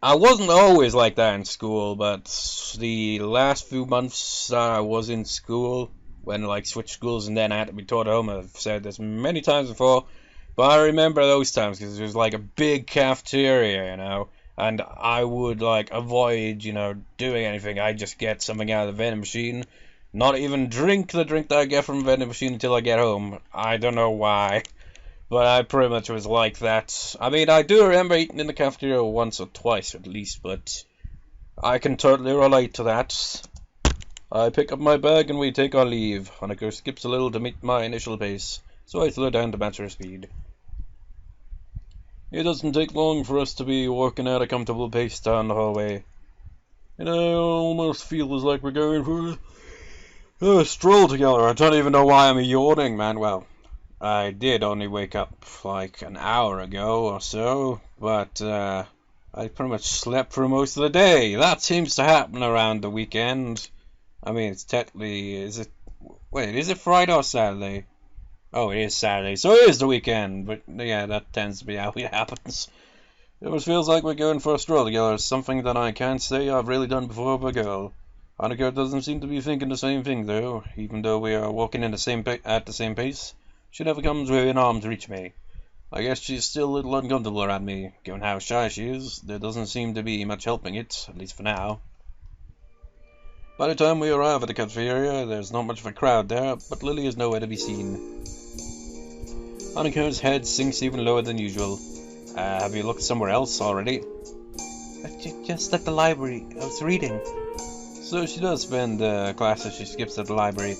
I wasn't always like that in school, but the last few months I was in school, when like switched schools and then I had to be taught at home, I've said this many times before, but I remember those times because it was like a big cafeteria, you know, and I would like avoid, you know, doing anything. I'd just get something out of the vending machine, not even drink the drink that I get from the vending machine until I get home. I don't know why. But I pretty much was like that. I mean, I do remember eating in the cafeteria once or twice at least, but I can totally relate to that. I pick up my bag and we take our leave. Hanako skips a little to meet my initial pace, so I slow down to match her speed. It doesn't take long for us to be walking at a comfortable pace down the hallway. And I almost feel as like we're going for a stroll together. I don't even know why I'm yawning, man. Well, I did only wake up like an hour ago or so, but I pretty much slept through most of the day. That seems to happen around the weekend. I mean, it's technically, is it Friday or Saturday? Oh, it is Saturday, so it is the weekend, but yeah, that tends to be how it happens. It almost feels like we're going for a stroll together, something that I can't say I've really done before with a girl. Hanako doesn't seem to be thinking the same thing though, even though we are walking in at the same pace. She never comes within arm's reach me. I guess she's still a little uncomfortable around me, given how shy she is. There doesn't seem to be much helping it, at least for now. By the time we arrive at the cafeteria, there's not much of a crowd there, but Lilly is nowhere to be seen. Hanako's head sinks even lower than usual. Have you looked somewhere else already? Just at the library. I was reading. So she does spend classes she skips at the library.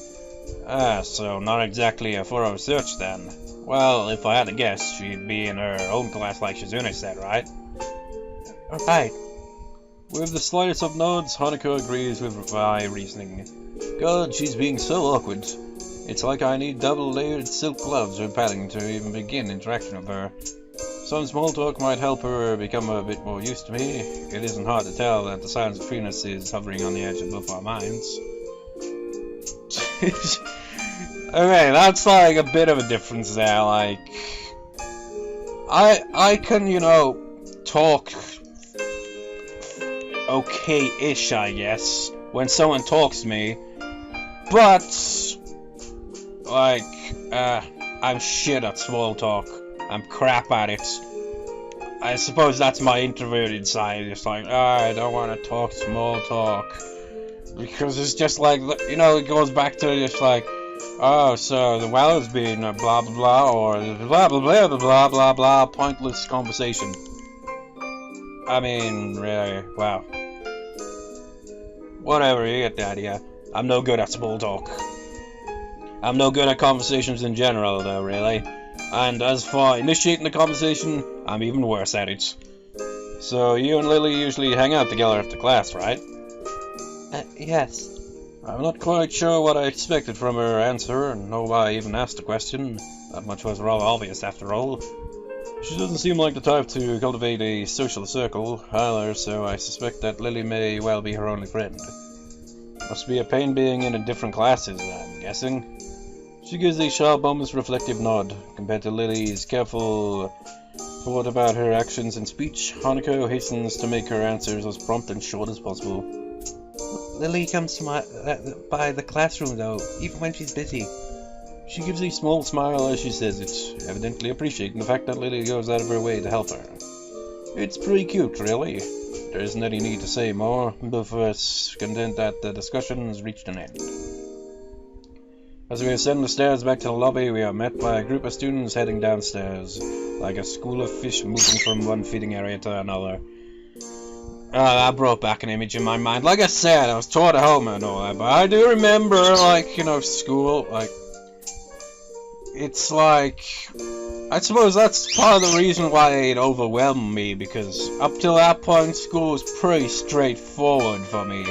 So not exactly a thorough search then. Well, if I had to guess, she'd be in her own class like Shizune said, right? Right. With the slightest of nods, Hanako agrees with my reasoning. God, she's being so awkward. It's like I need double-layered silk gloves or padding to even begin interaction with her. Some small talk might help her become a bit more used to me. It isn't hard to tell that the silence between us is hovering on the edge of both our minds. Okay, that's like a bit of a difference there, like I can, you know, talk okay-ish, I guess, when someone talks to me, but like I'm shit at small talk. I'm crap at it. I suppose that's my introverted side. It's like, I don't want to talk small talk. Because it's just like, you know, it goes back to just like, oh, so the well has been a blah blah blah, or blah blah blah blah blah blah blah, pointless conversation. I mean, really, wow. Whatever, you get the idea. I'm no good at small talk. I'm no good at conversations in general, though, really. And as for initiating the conversation, I'm even worse at it. So you and Lilly usually hang out together after class, right? Yes. I'm not quite sure what I expected from her answer, nor why I even asked the question. That much was rather obvious, after all. She doesn't seem like the type to cultivate a social circle, either, so I suspect that Lilly may well be her only friend. Must be a pain being in different classes, I'm guessing. She gives a sharp, almost reflective nod. Compared to Lily's careful thought about her actions and speech, Hanako hastens to make her answers as prompt and short as possible. Lilly comes by the classroom, though, even when she's busy. She gives a small smile as she says it, evidently appreciating the fact that Lilly goes out of her way to help her. It's pretty cute, really. There isn't any need to say more, both of us content that the discussion's reached an end. As we ascend the stairs back to the lobby, we are met by a group of students heading downstairs, like a school of fish moving from one feeding area to another. That brought back an image in my mind. Like I said, I was taught at home and all that, but I do remember, like, you know, school, like, it's like, I suppose that's part of the reason why it overwhelmed me, because up till that point, school was pretty straightforward for me.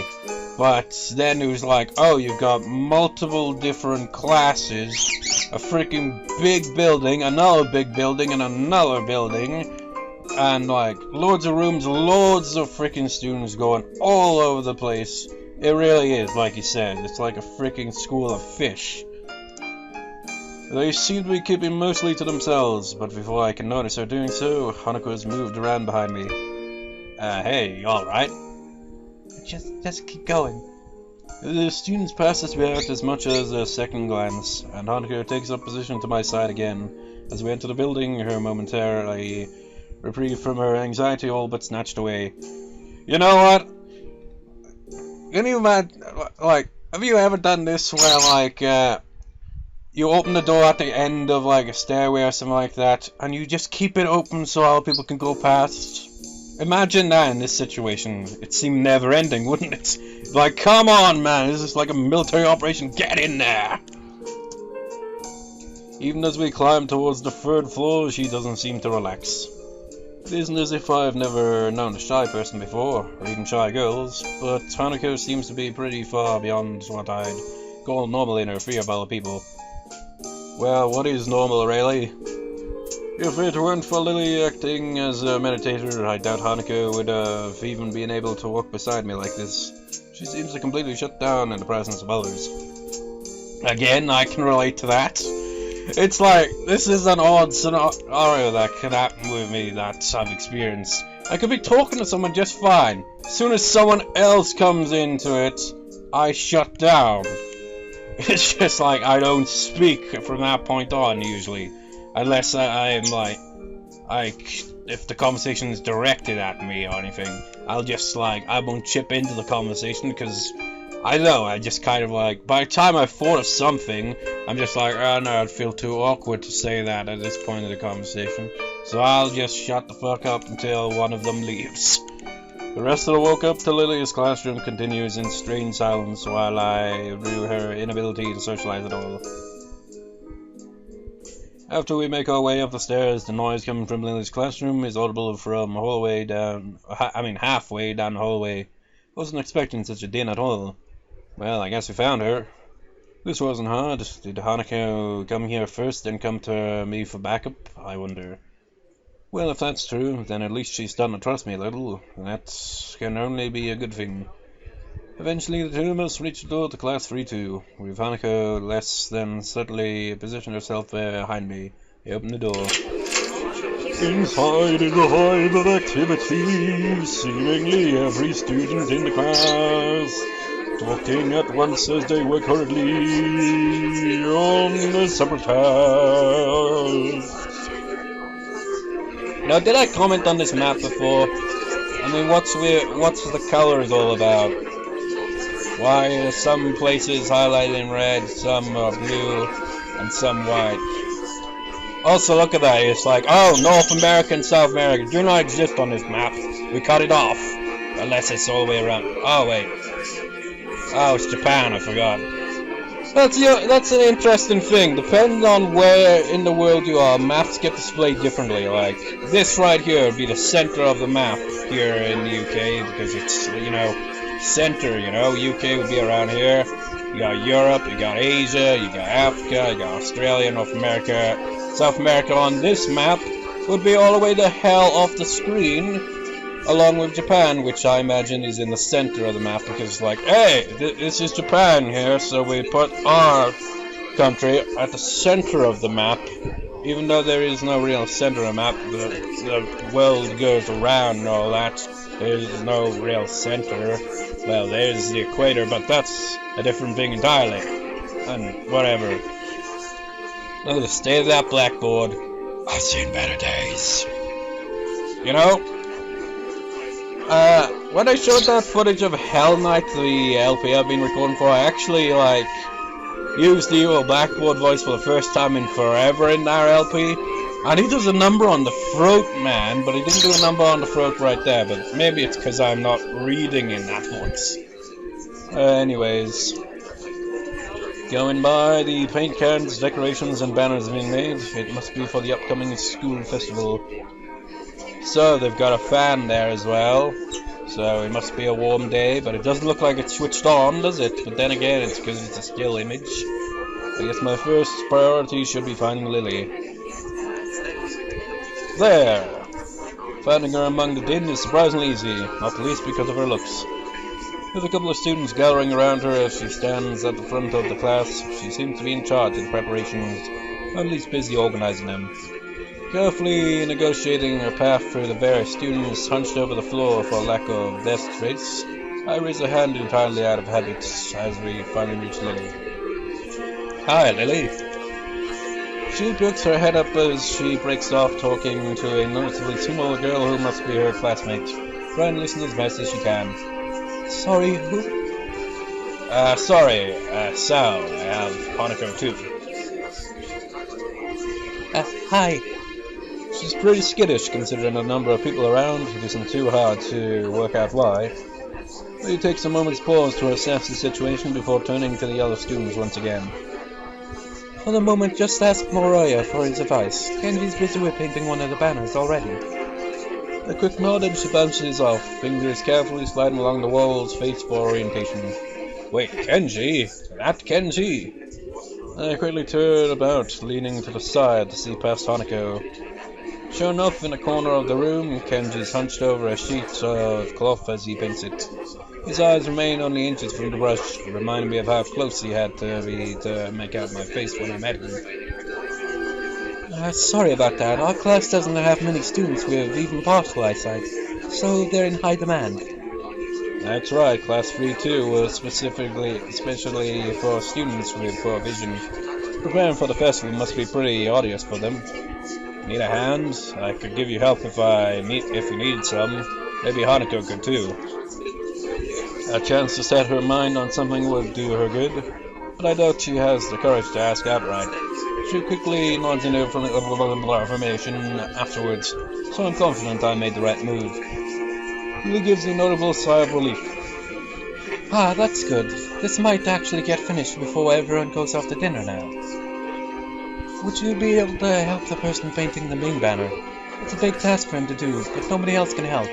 But then it was like, oh, you've got multiple different classes, a freaking big building, another big building, and another building, and like loads of rooms, loads of freaking students going all over the place. It really is, like you said, it's like a freaking school of fish. They seem to be keeping mostly to themselves, but before I can notice her doing so, Hanako has moved around behind me. Hey, you alright? Just keep going. The students pass us without as much as a second glance, and Hanako takes up position to my side again. As we enter the building, her momentarily reprieve from her anxiety all but snatched away. You know what? Can you imagine, like, have you ever done this where, like, you open the door at the end of, like, a stairway or something like that, and you just keep it open so all people can go past? Imagine that in this situation. It seemed never-ending, wouldn't it? Like, come on, man, this is like a military operation, get in there! Even as we climb towards the third floor, she doesn't seem to relax. It isn't as if I've never known a shy person before, or even shy girls, but Hanako seems to be pretty far beyond what I'd call normal in her fear of other people. Well, what is normal, really? If it weren't for Lilly acting as a meditator, I doubt Hanako would have even been able to walk beside me like this. She seems to completely shut down in the presence of others. Again, I can relate to that. It's like, this is an odd scenario that can happen with me that I've experienced. I could be talking to someone just fine. As soon as someone else comes into it, I shut down. It's just like, I don't speak from that point on, usually. Unless I'm like, if the conversation is directed at me or anything, I'll just like, I won't chip into the conversation because I know, I just kind of like, by the time I've thought of something, I'm just like, oh no, I'd feel too awkward to say that at this point of the conversation. So I'll just shut the fuck up until one of them leaves. The rest of the walk up to Lily's classroom continues in strange silence while I rue her inability to socialize at all. After we make our way up the stairs, the noise coming from Lily's classroom is audible from halfway down the hallway. Wasn't expecting such a din at all. Well, I guess we found her. This wasn't hard. Did Hanako come here first, then come to me for backup? I wonder. Well, if that's true, then at least she's starting to trust me a little. That can only be a good thing. Eventually, the two of us reach the door to class 3-2, with Hanako less than subtly positioned herself behind me. I open the door. Inside is a hive of activity, seemingly every student in the class talking at once as they work hurriedly on the separate tasks. Now, did I comment on this map before? I mean, what's the colors all about? Why are some places highlighted in red, some are blue, and some white? Also, look at that. It's like, oh, North America and South America do not exist on this map. We cut it off. Unless it's all the way around. Oh, wait. Oh, it's Japan. I forgot. That's an interesting thing. Depending on where in the world you are, maps get displayed differently. Like, this right here would be the center of the map here in the UK, because it's, you know, center, you know, UK would be around here. You got Europe, you got Asia, you got Africa, you got Australia, North America. South America on this map would be all the way the hell off the screen, along with Japan, which I imagine is in the center of the map, because it's like, hey, this is Japan here, so we put our country at the center of the map, even though there is no real center of the map. The world goes around and all that. There's no real center. Well, there's the equator, but that's a different thing entirely. And whatever. Look at the state of that blackboard. I've seen better days. You know? When I showed that footage of Hell Night, the LP I've been recording for, I actually, like, used the evil blackboard voice for the first time in forever in our LP. And he does a number on the throat, man, but he didn't do a number on the throat right there, but maybe it's because I'm not reading in that voice. Anyways, going by the paint cans, decorations, and banners being made, it must be for the upcoming school festival. So, they've got a fan there as well, so it must be a warm day, but it doesn't look like it's switched on, does it? But then again, it's because it's a still image. I guess my first priority should be finding Lilly. There! Finding her among the din is surprisingly easy, not the least because of her looks. With a couple of students gathering around her as she stands at the front of the class, she seems to be in charge of the preparations, or at least busy organizing them. Carefully negotiating a path through the various students hunched over the floor for lack of desk space, I raise a hand entirely out of habit as we finally reach Lilly. Hi, Lilly. She pokes her head up as she breaks off talking to a noticeably smaller girl who must be her classmate. Try and listen as best as she can. Sorry, who? Sorry, Hisao. I have Hanako too. Hi. She's pretty skittish considering the number of people around. It isn't too hard to work out why. He takes a moment's pause to assess the situation before turning to the other students once again. For the moment, just ask Moroya for his advice. Kenji's busy with painting one of the banners already. A quick nod and she bounces off, fingers carefully sliding along the walls, face for orientation. Wait, Kenji? That Kenji? I quickly turn about, leaning to the side to see past Hanako. Sure enough, in a corner of the room, Kenji's hunched over a sheet of cloth as he paints it. His eyes remain only inches from the brush, reminding me of how close he had to be to make out my face when I met him. Sorry about that. Our class doesn't have many students with even partial eyesight, so they're in high demand. That's right, Class 3-2 was especially for students with poor vision. Preparing for the festival must be pretty arduous for them. Need a hand? I could give you help if you need some. Maybe Hanako could too. A chance to set her mind on something would do her good, but I doubt she has the courage to ask outright. She quickly nods in affirmation afterwards, so I'm confident I made the right move. He gives a notable sigh of relief. Ah, that's good. This might actually get finished before everyone goes off to dinner now. Would you be able to help the person painting the main banner? It's a big task for him to do, but nobody else can help.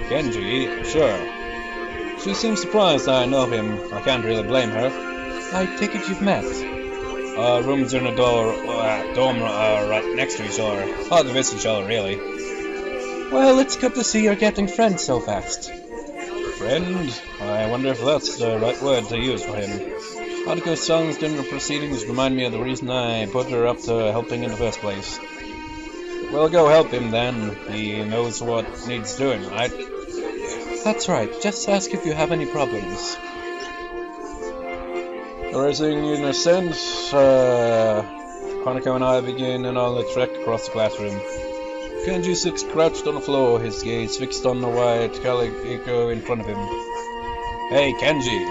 Genji? Sure. She seems surprised that I know him. I can't really blame her. I take it you've met? Rooms in the dorm right next to each other. Hard to visit each other, really. Well, it's good to see you're getting friends so fast. Friend? I wonder if that's the right word to use for him. Hanako's son's dinner proceedings remind me of the reason I put her up to helping in the first place. Well, go help him then. He knows what needs doing, right? That's right. Just ask if you have any problems. Rising in a sense, Hanako and I begin another trek across the classroom. Kenji sits crouched on the floor, his gaze fixed on the white calico in front of him. Hey, Kenji!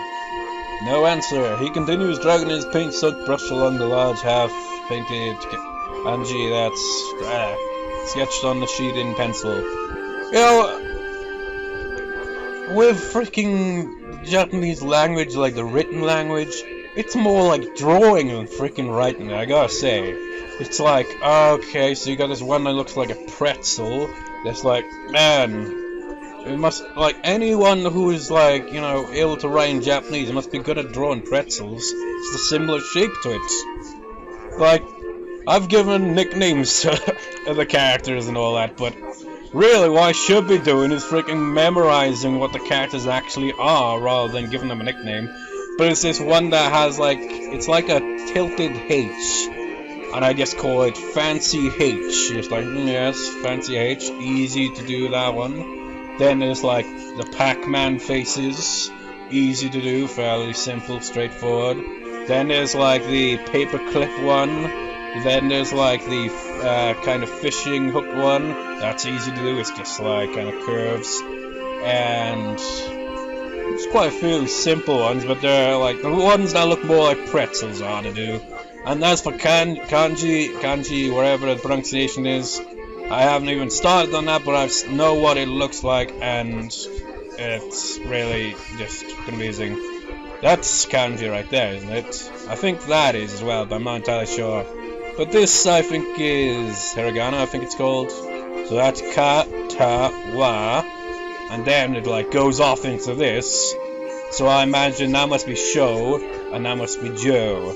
No answer. He continues dragging his paint-soaked brush along the large half-painted kanji that's sketched on the sheet in pencil. You know, with freaking Japanese language, like the written language, it's more like drawing than freaking writing, I gotta say. It's like, okay, so you got this one that looks like a pretzel. That's like, man, it must, like, anyone who is, like, you know, able to write in Japanese must be good at drawing pretzels. It's the similar shape to it. Like, I've given nicknames to the characters and all that, but really what I should be doing is freaking memorizing what the characters actually are rather than giving them a nickname. But it's this one that has, like, it's like a tilted H. And I just call it Fancy H. Just like, yes, Fancy H. Easy to do that one. Then there's like the Pac-Man faces. Easy to do, fairly simple, straightforward. Then there's like the paperclip one. Then there's like the kind of fishing hook one. That's easy to do, it's just like kind of curves. And it's quite a few simple ones, but they're like the ones that look more like pretzels are to do. And as for kanji, wherever the pronunciation is, I haven't even started on that, but I know what it looks like, and it's really just confusing. That's kanji right there, isn't it? I think that is as well, but I'm not entirely sure. But this, I think, is hiragana, I think it's called. So that's Katawa, and then it like goes off into this. So I imagine that must be Sho, and that must be Jo.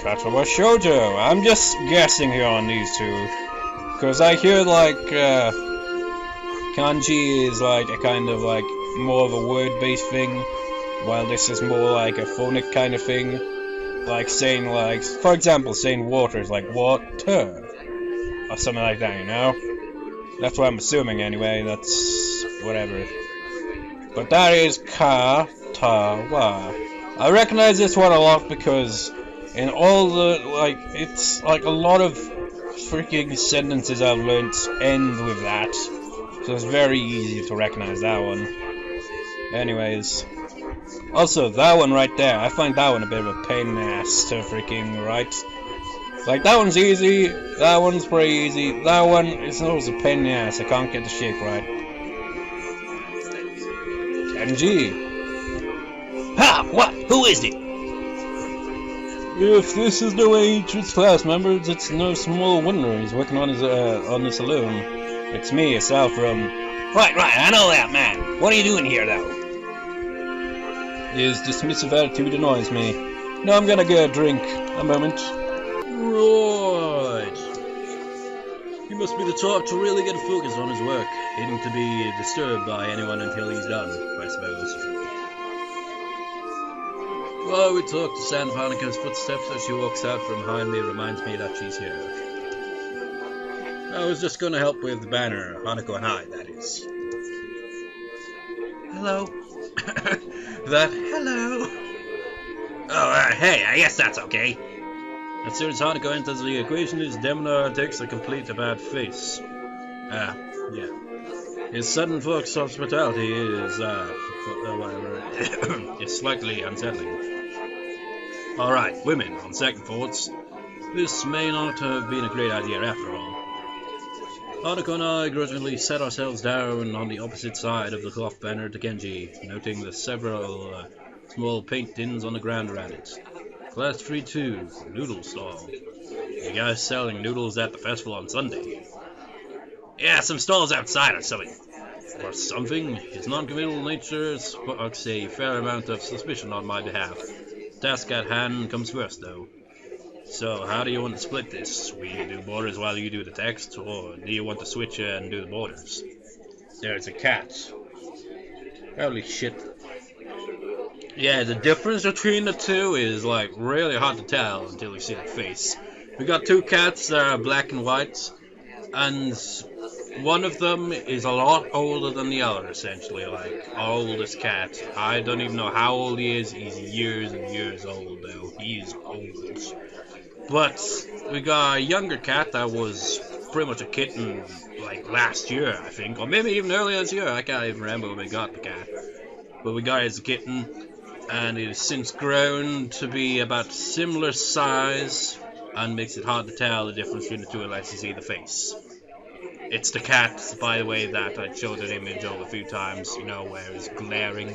Katawa Shoujo. I'm just guessing here on these two, because I hear like kanji is like a kind of like more of a word-based thing, while this is more like a phonic kind of thing. Like saying, like, for example, saying water is like water. Or something like that, you know? That's what I'm assuming anyway, that's whatever. But that is Katawa. I recognize this one a lot because in all the, like, it's like a lot of freaking sentences I've learned end with that. So it's very easy to recognize that one. Anyways. Also, that one right there, I find that one a bit of a pain in the ass to freaking write. Like, that one's easy, that one's pretty easy, that one is always a pain in the ass, I can't get the shape right. Kenji! Ha! What? Who is it? If this is the way he treats class members, it's no small wonder he's working on this alone. It's me, Hisao from... Right, I know that, man. What are you doing here, though? His dismissive attitude annoys me. Now I'm gonna get a drink. A moment. Right. He must be the type to really get focused on his work, hating to be disturbed by anyone until he's done, I suppose. While we talk, the sound of Hanako's footsteps as she walks out from behind me reminds me that she's here. I was just gonna help with the banner, Hanako and I, that is. Hello. Hello. Oh, hey, I guess that's okay. As soon as Hanako enters the equation, his demeanor takes a complete about face. Yeah. His sudden flux of hospitality is, whatever, is slightly unsettling. Alright, women, on second thoughts, this may not have been a great idea after all. Hanako and I grudgingly set ourselves down on the opposite side of the cloth banner to Genji, noting the several small paint tins on the ground around it. Class 3-2, noodle stall. You guys selling noodles at the festival on Sunday? Yeah, some stalls outside or something. Or something? His non-committal nature sparks a fair amount of suspicion on my behalf. Task at hand comes first, though. So, how do you want to split this? We do borders while you do the text, or do you want to switch and do the borders? There's a cat. Holy shit. Yeah, the difference between the two is, like, really hard to tell until you see the face. We got two cats that are black and white, and one of them is a lot older than the other, essentially, like, our oldest cat. I don't even know how old he is, he's years and years old, though. He's old. But we got a younger cat that was pretty much a kitten, like, last year, I think, or maybe even earlier this year. I can't even remember when we got the cat. But we got it as a kitten, and it has since grown to be about similar size, and makes it hard to tell the difference between the two unless you see the face. It's the cat, by the way, that I showed an image of a few times, you know, where it's glaring,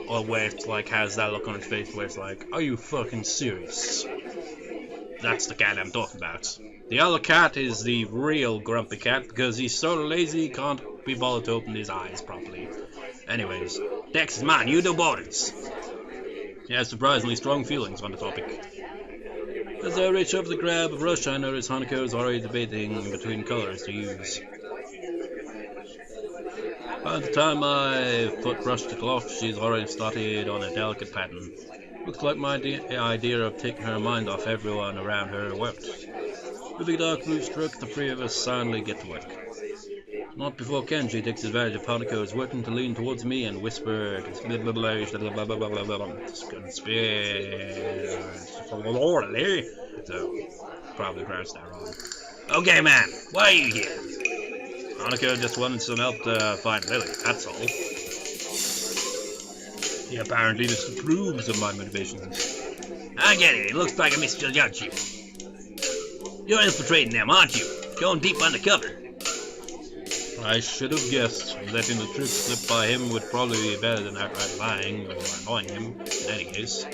or where it, like, has that look on its face where it's like, are you fucking serious? That's the cat I'm talking about. The other cat is the real grumpy cat, because he's so lazy he can't be bothered to open his eyes properly. Anyways, Dex is mine, you do borders. He has surprisingly strong feelings on the topic. As I reach up to grab a brush, I notice Hanako is already debating between colors to use. By the time I put brush to cloth, she's already started on a delicate pattern. Looks like my idea of taking her mind off everyone around her worked. With a dark blue stroke, the three of us silently get to work. Not before Kenji takes advantage of Hanako's working to lean towards me and whisper, so, probably pronounced that wrong. Okay, man, why are you here? Hanako just wanted some help to find Lilly, that's all. He apparently disapproves of my motivations. I get it, it looks like I misjudged you. You're infiltrating them, aren't you? Going deep undercover. I should have guessed. Letting the truth slip by him would probably be better than outright lying or annoying him, in any case.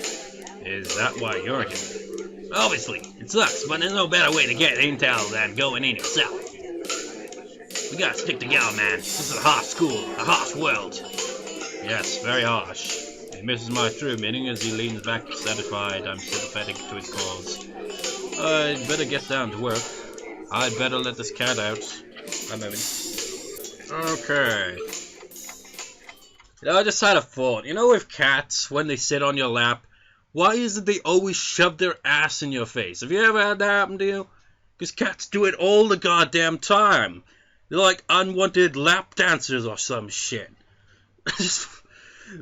Is that why you're here? Obviously, it sucks, but there's no better way to get intel than going in yourself. We gotta stick together, man. This is a harsh school, a harsh world. Yes, very harsh. He misses my true meaning as he leans back, satisfied I'm sympathetic to his cause. I'd better get down to work. I'd better let this cat out. A moment. Okay. You know, I just had a thought. You know with cats, when they sit on your lap, Why is it they always shove their ass in your face? Have you ever had that happen to you? Because cats do it all the goddamn time. They're like unwanted lap dancers or some shit.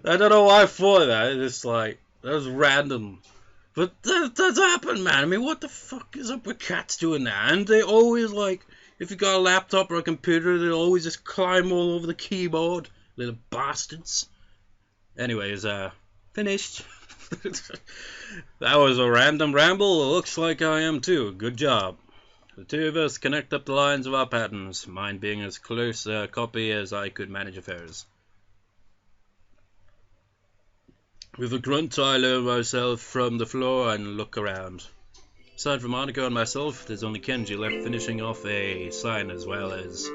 I don't know why for that. It's just like, that was random. But that's happened, man. I mean, what the fuck is up with cats doing that? And they always, like, if you got a laptop or a computer, they always just climb all over the keyboard. Little bastards. Anyways, finished. That was a random ramble. It looks like I am too. Good job. The two of us connect up the lines of our patterns, mine being as close a copy as I could manage affairs. With a grunt, I lower myself from the floor and look around. Aside from Hanako and myself, there's only Kenji left finishing off a sign, as well as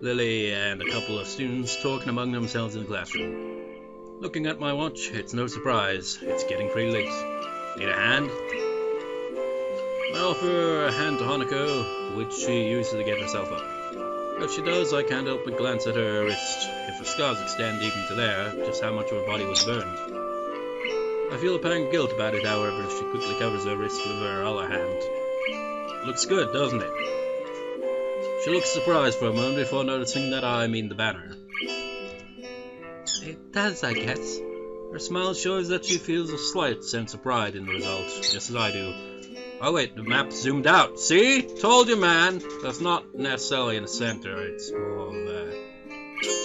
Lilly and a couple of students talking among themselves in the classroom. Looking at my watch, it's no surprise. It's getting pretty late. Need a hand? I offer a hand to Hanako, which she uses to get herself up. As she does, I can't help but glance at her wrist. If her scars extend even to there, just how much of her body was burned. I feel a pang of guilt about it, however, as she quickly covers her wrist with her other hand. Looks good, doesn't it? She looks surprised for a moment before noticing that I mean the banner. It does, I guess. Her smile shows that she feels a slight sense of pride in the result, just as I do. Oh wait, the map zoomed out. See? Told you, man. That's not necessarily in the center. It's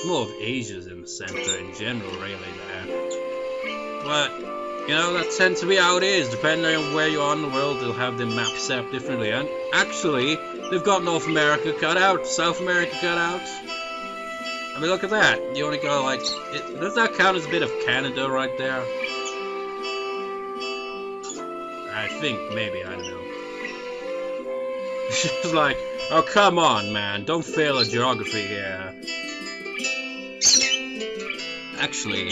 more of Asia's in the center in general, really, there. But, you know, that tends to be how it is. Depending on where you are in the world, they'll have their maps set up differently. And actually, they've got North America cut out, South America cut out. I mean, look at that. You only got, like... does that count as a bit of Canada right there? I think, maybe, I don't know. She's like, oh, come on, man. Don't fail at geography here. Actually,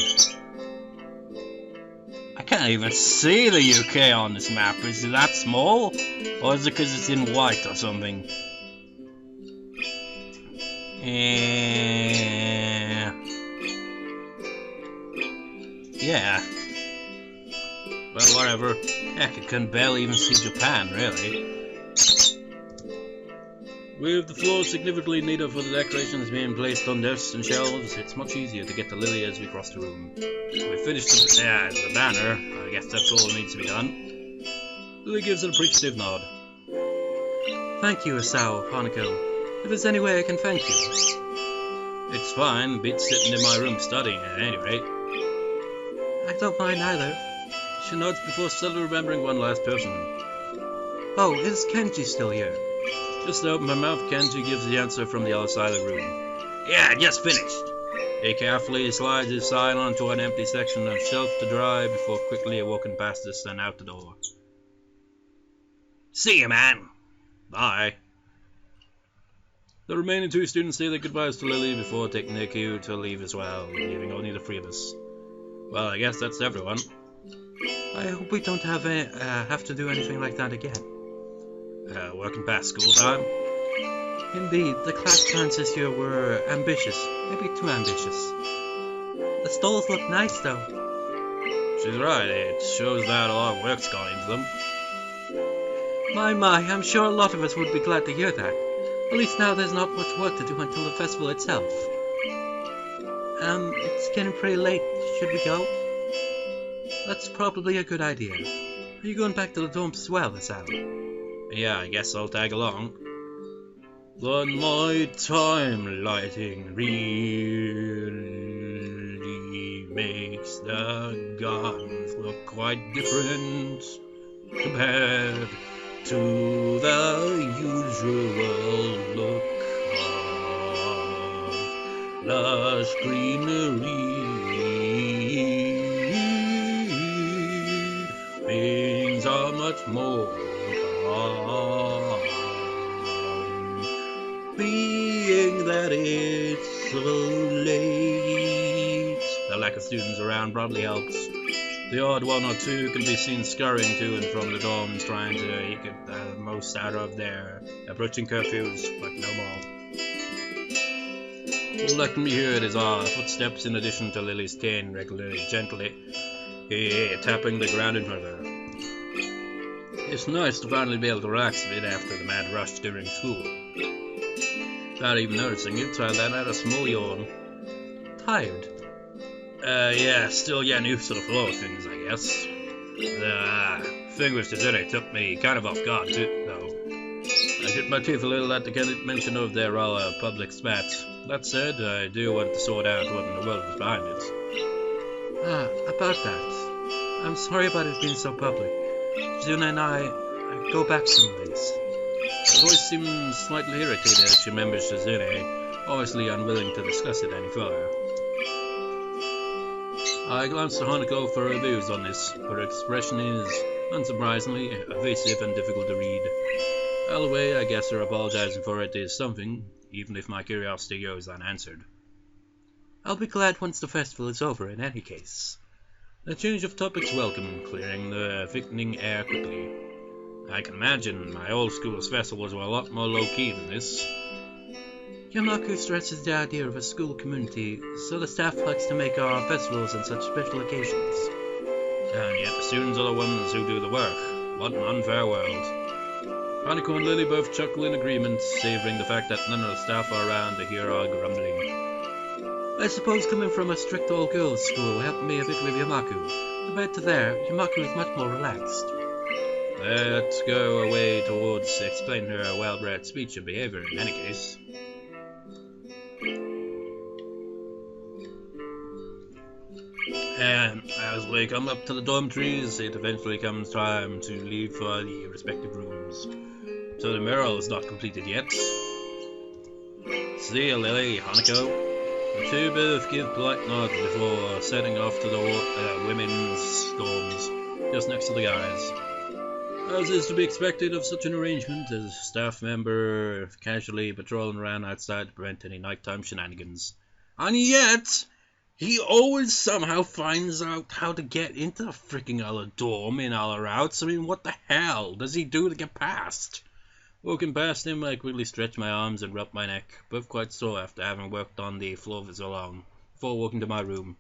I can't even see the UK on this map. Is it that small? Or is it because it's in white or something? Yeah. Well, whatever. Heck, I can barely even see Japan, really. With the floor significantly neater for the decorations being placed on desks and shelves, it's much easier to get to Lilly as we cross the room. We finished the banner. I guess that's all that needs to be done. Lilly gives an appreciative nod. Thank you, Hisao, Hanako. If there's any way I can thank you. It's fine. Beats sitting in my room studying at any rate. I don't mind either. She nods before suddenly remembering one last person. Oh, is Kenji still here? Just to open her mouth, Kenji gives the answer from the other side of the room. Yeah, just finished. He carefully slides his sign onto an empty section of shelf to dry before quickly walking past us and out the door. See you, man. Bye. The remaining two students say their goodbyes to Lilly before taking their cue to leave as well, leaving only the three of us. Well, I guess that's everyone. I hope we don't have to do anything like that again. Working past school time? Indeed, the class plans this year were ambitious. Maybe too ambitious. The stalls look nice, though. She's right. It shows that a lot of work's gone into them. My, I'm sure a lot of us would be glad to hear that. At least now there's not much work to do until the festival itself. It's getting pretty late. Should we go? That's probably a good idea. Are you going back to the dorms as well, Hisao? Yeah, I guess I'll tag along. The nighttime lighting really makes the gardens look quite different compared to the usual look of lush greenery. Things are much more calm, being that it's so late. The lack of students around probably helps. The odd one or two can be seen scurrying to and from the dorms, trying to get the most out of their approaching curfews, but no more. All that can be heard is our footsteps in addition to Lily's cane regularly, gently tapping the ground in front of her. It's nice to finally be able to relax a bit after the mad rush during school. Without even noticing it, I let out a small yawn. Tired? Yeah, still getting used to the flow of things, I guess. The thing with Tsuzune took me kind of off guard, though. I grit my teeth a little at the mention of their public spats. That said, I do want to sort out what in the world was behind it. About that. I'm sorry about it being so public. Tsuzune and I go back some ways. Her voice seemed slightly irritated as she remembers Tsuzune, obviously unwilling to discuss it any further. I glanced at Hanako for her views on this. Her expression is, unsurprisingly, evasive and difficult to read. Either way, I guess her apologizing for it is something, even if my curiosity goes unanswered. I'll be glad once the festival is over in any case. A change of topic's welcome, clearing the thickening air quickly. I can imagine my old school's festivals were a lot more low-key than this. Yamaku stresses the idea of a school community, so the staff likes to make our festivals on such special occasions. And yet the students are the ones who do the work. What an unfair world. Hanako and Lilly both chuckle in agreement, savouring the fact that none of the staff are around to hear our grumbling. I suppose coming from a strict all-girls school helped me a bit with Yamaku. Compared to there, Yamaku is much more relaxed. Let's go away towards explaining her well-bred speech and behaviour in any case. And as we come up to the dormitories, it eventually comes time to leave for the respective rooms. So the mural is not completed yet. See you, Lilly, Hanako. The two both give polite nods before setting off to the women's dorms, just next to the guys. As is to be expected of such an arrangement, as a staff member casually patrolling around outside to prevent any nighttime shenanigans. And yet, he always somehow finds out how to get into the freaking other dorm in other routes. I mean, what the hell does he do to get past? Walking past him, I quickly stretch my arms and rub my neck, both quite sore after having worked on the floor for so long, before walking to my room.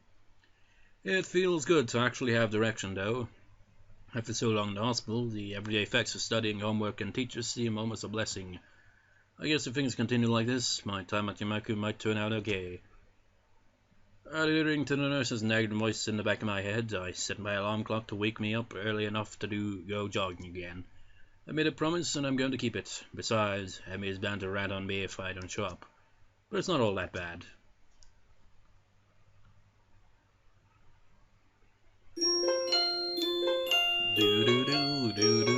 It feels good to actually have direction, though. After so long in the hospital, the everyday effects of studying, homework, and teachers seem almost a blessing. I guess if things continue like this, my time at Yamaku might turn out okay. Adhering to the nurse's nagging voice in the back of my head, I set my alarm clock to wake me up early enough to go jogging again. I made a promise and I'm going to keep it. Besides, Emmy is bound to rat on me if I don't show up. But it's not all that bad. Do do do do do.